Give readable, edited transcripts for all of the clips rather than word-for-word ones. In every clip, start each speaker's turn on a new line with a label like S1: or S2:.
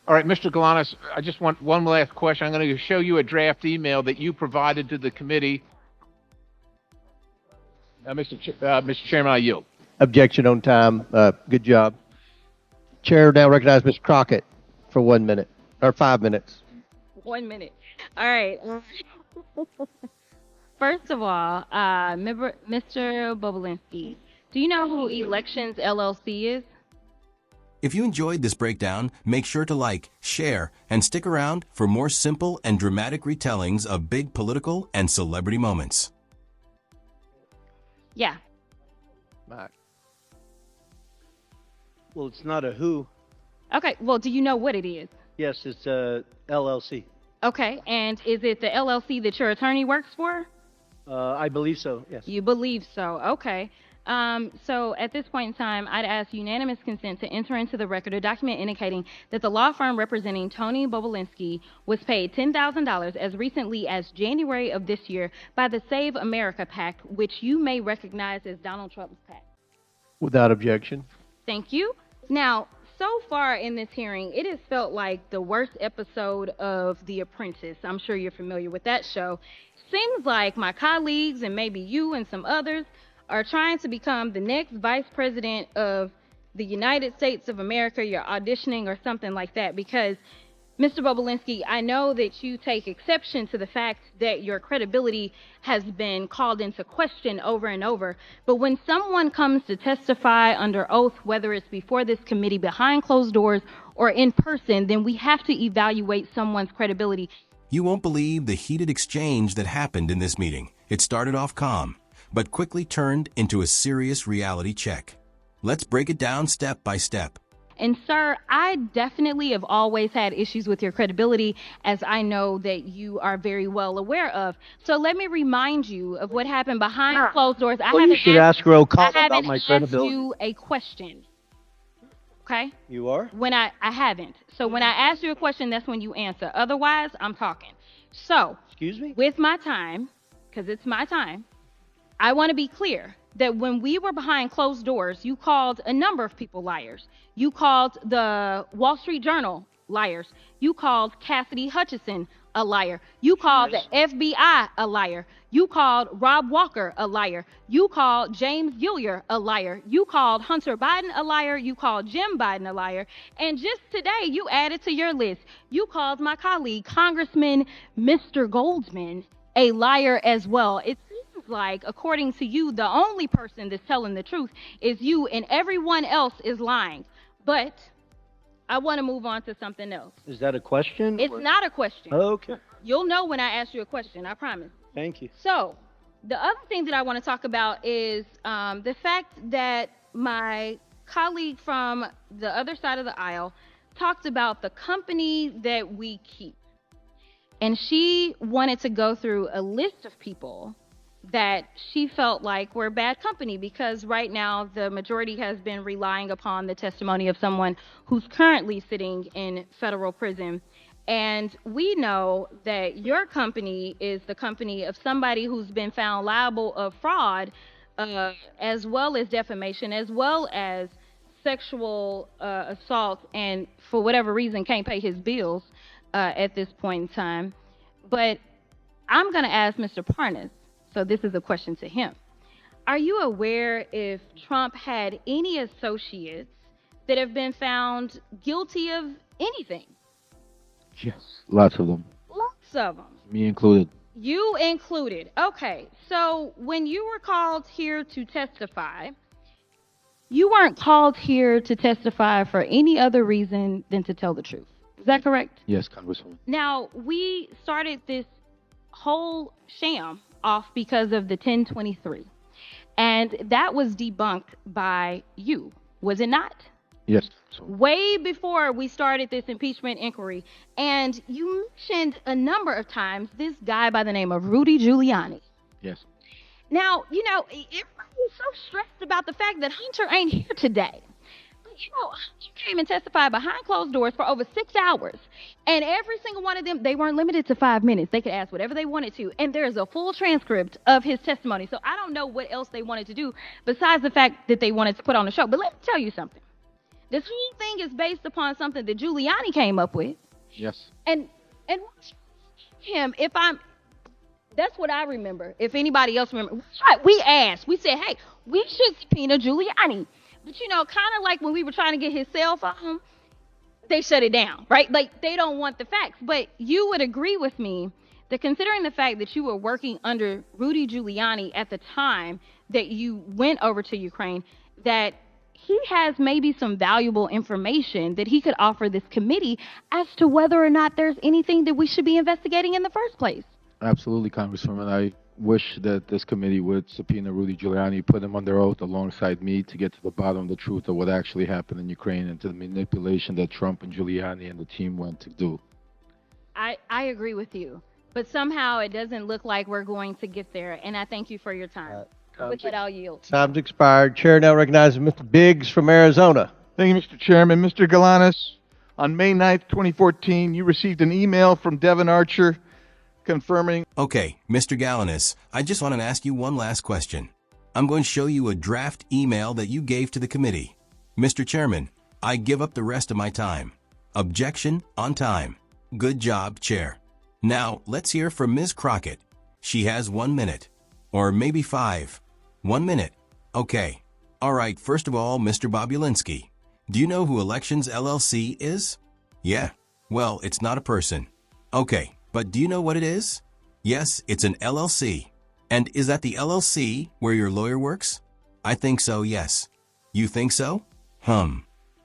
S1: All right, Mr. Galanis, I just want one last question. I'm going to show you a draft email that you provided to the committee. Mr. Chairman, I yield.
S2: Objection on time. Good job. Chair now recognize Ms. Crockett for 1 minute, or 5 minutes.
S3: 1 minute. All right. First of all, Mr. Bobulinski, do you know who Elections LLC is?
S4: If you enjoyed this breakdown, make sure to like, share, and stick around for more simple and dramatic retellings of big political and celebrity moments.
S3: Yeah.
S2: Right.
S5: Well, it's not a who.
S3: Okay. Well, do you know what it is?
S5: Yes, it's a LLC.
S3: Okay. And is it the LLC that your attorney works for?
S5: I believe so, yes.
S3: You believe so. Okay. So at this point in time, I'd ask unanimous consent to enter into the record a document indicating that the law firm representing Tony Bobulinski was paid $10,000 as recently as January of this year by the Save America PAC, which you may recognize as Donald Trump's PAC.
S2: Without objection.
S3: Thank you. Now, so far in this hearing, it has felt like the worst episode of The Apprentice. I'm sure you're familiar with that show. Seems like my colleagues and maybe you and some others are trying to become the next vice president of the United States of America. You're auditioning or something like that, because Mr. Bobulinski, I know that you take exception to the fact that your credibility has been called into question over and over. But when someone comes to testify under oath, whether it's before this committee, behind closed doors, or in person, then we have to evaluate someone's credibility.
S4: You won't believe the heated exchange that happened in this meeting. It started off calm, but quickly turned into a serious reality check. Let's break it down step by step.
S3: And sir, I definitely have always had issues with your credibility, as I know that you are very well aware of. So let me remind you of what happened behind closed doors.
S5: Well, you should ask Roll Call
S3: I
S5: about my
S3: haven't asked
S5: credibility.
S3: you a question. Okay?
S5: You are?
S3: When I haven't. So when I ask you a question, that's when you answer. Otherwise, I'm talking. So,
S5: Excuse me?
S3: with my time, because it's my time, I want to be clear that when we were behind closed doors, you called a number of people liars. You called the Wall Street Journal liars. You called Cassidy Hutchinson a liar. You called the FBI a liar. You called Rob Walker a liar. You called James Gilliar a liar. You called Hunter Biden a liar. You called Jim Biden a liar. And just today, you added to your list, you called my colleague, Congressman Mr. Goldman, a liar as well. It seems like, according to you, the only person that's telling the truth is you, and everyone else is lying. But I want to move on to something else.
S5: Is that a question?
S3: It's not a question.
S5: Okay.
S3: You'll know when I ask you a question, I promise.
S5: Thank you.
S3: So, the other thing that I want to talk about is the fact that my colleague from the other side of the aisle talked about the company that we keep. And she wanted to go through a list of people that she felt like were bad company, because right now the majority has been relying upon the testimony of someone who's currently sitting in federal prison. And we know that your company is the company of somebody who's been found liable of fraud, as well as defamation, as well as sexual assault, and for whatever reason can't pay his bills at this point in time. But I'm going to ask Mr. Parnas, so this is a question to him. Are you aware if Trump had any associates that have been found guilty of anything?
S6: Yes, lots of them.
S3: Lots of them.
S6: Me included.
S3: You included. Okay, so when you were called here to testify, you weren't called here to testify for any other reason than to tell the truth. Is that correct?
S6: Yes, Congresswoman.
S3: Now, we started this whole sham off because of the 1023. And that was debunked by you, was it not?
S6: Yes. So,
S3: Way before we started this impeachment inquiry. And you mentioned a number of times this guy by the name of Rudy Giuliani.
S6: yes.
S3: Now, you know, everybody's so stressed about the fact that Hunter ain't here today. But, you know, Hunter came and testified behind closed doors for over 6 hours. And every single one of them, they weren't limited to 5 minutes. They could ask whatever they wanted to. And there's a full transcript of his testimony. So I don't know what else they wanted to do besides the fact that they wanted to put on the show. But let me tell you something. This whole thing is based upon something that Giuliani came up with.
S6: Yes.
S3: And him, if I'm, that's what I remember. If anybody else remember, we asked, we said, hey, we should subpoena Giuliani. But you know, kind of like when we were trying to get his cell phone, they shut it down, right? Like they don't want the facts. But you would agree with me that considering the fact that you were working under Rudy Giuliani at the time that you went over to Ukraine, that he has maybe some valuable information that he could offer this committee as to whether or not there's anything that we should be investigating in the first place.
S6: Absolutely, Congresswoman. I wish that this committee would subpoena Rudy Giuliani, put him under oath alongside me to get to the bottom of the truth of what actually happened in Ukraine and to the manipulation that Trump and Giuliani and the team went to do.
S3: I agree with you, but somehow it doesn't look like we're going to get there, and I thank you for your time. With that, I'll yield.
S2: Time's expired. Chair now recognizes Mr. Biggs from Arizona.
S7: Thank you, Mr. Chairman. Mr. Galanis, on May 9th, 2014, you received an email from Devin Archer confirming.
S4: Okay, Mr. Galanis, I just want to ask you one last question. I'm going to show you a draft email that you gave to the committee. Mr. Chairman, I give up the rest of my time. Objection on time. Good job, Chair. Now, let's hear from Ms. Crockett. She has 1 minute. Or maybe 5. 1 minute. Okay. All right, first of all, Mr. Bobulinski. Do you know who Elections LLC is? Yeah. Well, it's not a person. Okay, but do you know what it is? Yes, it's an LLC. And is that the LLC where your lawyer works? I think so, yes. You think so?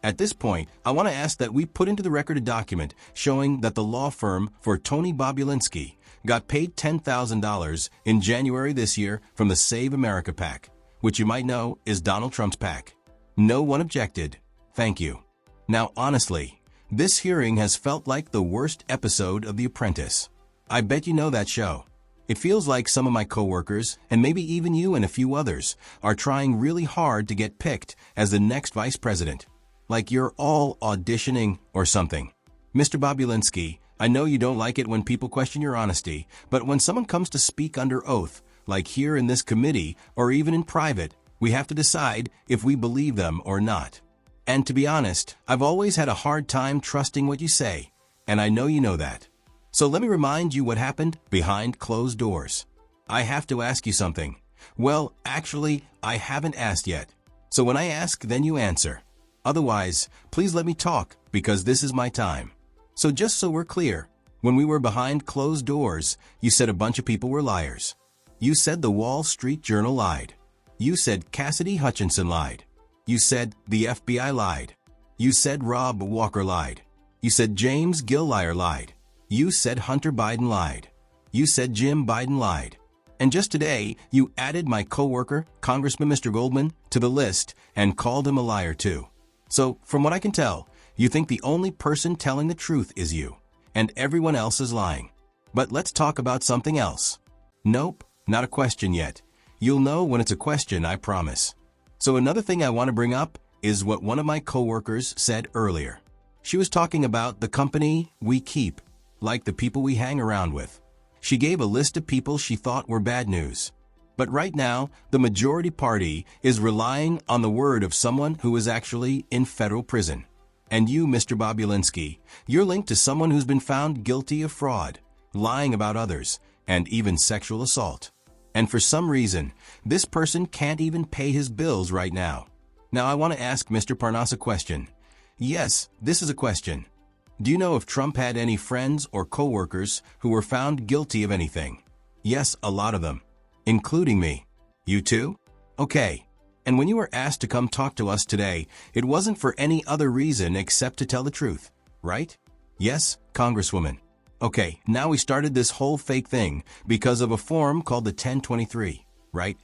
S4: At this point, I want to ask that we put into the record a document showing that the law firm for Tony Bobulinski got paid $10,000 in January this year from the Save America PAC, which you might know is Donald Trump's PAC. No one objected. Thank you. Now, honestly, this hearing has felt like the worst episode of The Apprentice. I bet you know that show. It feels like some of my coworkers, and maybe even you and a few others, are trying really hard to get picked as the next vice president. Like you're all auditioning or something. Mr. Bobulinski, I know you don't like it when people question your honesty, but when someone comes to speak under oath, like here in this committee or even in private, we have to decide if we believe them or not. And to be honest, I've always had a hard time trusting what you say, and I know you know that. So let me remind you what happened behind closed doors. I have to ask you something. Well, actually, I haven't asked yet. So when I ask, then you answer. Otherwise, please let me talk, because this is my time. So just so we're clear, when we were behind closed doors, you said a bunch of people were liars. You said the Wall Street Journal lied. You said Cassidy Hutchinson lied. You said the FBI lied. You said Rob Walker lied. You said James Gilliar lied. You said Hunter Biden lied. You said Jim Biden lied. And just today, you added my coworker, Congressman Mr. Goldman, to the list and called him a liar too. So, from what I can tell, you think the only person telling the truth is you, and everyone else is lying. But let's talk about something else. Nope, not a question yet. You'll know when it's a question, I promise. So another thing I want to bring up is what one of my coworkers said earlier. She was talking about the company we keep, like the people we hang around with. She gave a list of people she thought were bad news. But right now, the majority party is relying on the word of someone who is actually in federal prison. And you, Mr. Bobulinski, you're linked to someone who's been found guilty of fraud, lying about others, and even sexual assault. And for some reason, this person can't even pay his bills right now. Now I want to ask Mr. Parnas a question. Yes, this is a question. Do you know if Trump had any friends or coworkers who were found guilty of anything? Yes, a lot of them. Including me. You too? Okay. And when you were asked to come talk to us today, it wasn't for any other reason except to tell the truth, right? Yes, Congresswoman. Okay, now we started this whole fake thing because of a form called the 1023, right?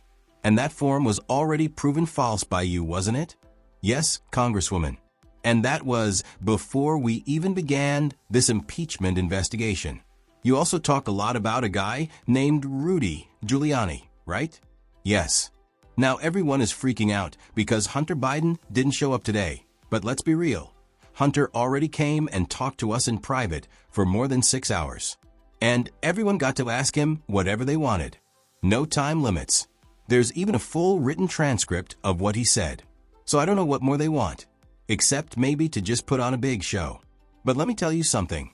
S4: And that form was already proven false by you, wasn't it? Yes, Congresswoman. And that was before we even began this impeachment investigation. You also talked a lot about a guy named Rudy Giuliani, right? Yes. Now everyone is freaking out because Hunter Biden didn't show up today. But let's be real. Hunter already came and talked to us in private for more than 6 hours. And everyone got to ask him whatever they wanted. No time limits. There's even a full written transcript of what he said. So I don't know what more they want. except maybe to just put on a big show. But let me tell you something.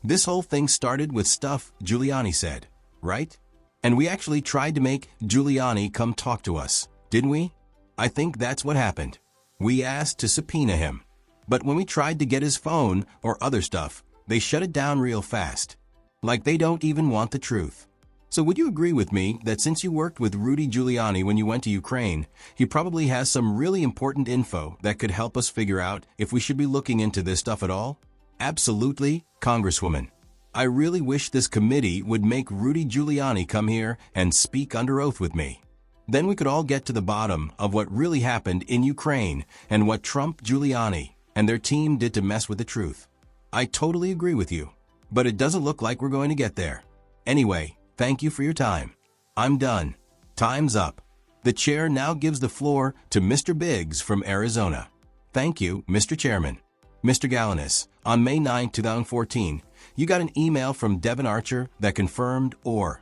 S4: This whole thing started with stuff Giuliani said, right? And we actually tried to make Giuliani come talk to us, didn't we? I think that's what happened. We asked to subpoena him. But when we tried to get his phone or other stuff, they shut it down real fast. Like they don't even want the truth. So would you agree with me that since you worked with Rudy Giuliani when you went to Ukraine, he probably has some really important info that could help us figure out if we should be looking into this stuff at all? Absolutely, Congresswoman. I really wish this committee would make Rudy Giuliani come here and speak under oath with me. Then we could all get to the bottom of what really happened in Ukraine and what Trump, Giuliani, and their team did to mess with the truth. I totally agree with you, but it doesn't look like we're going to get there. Anyway, thank you for your time. I'm done. Time's up. The chair now gives the floor to Mr. Biggs from Arizona. Thank you, Mr. Chairman. Mr. Galanis, on May 9, 2014, you got an email from Devin Archer that confirmed or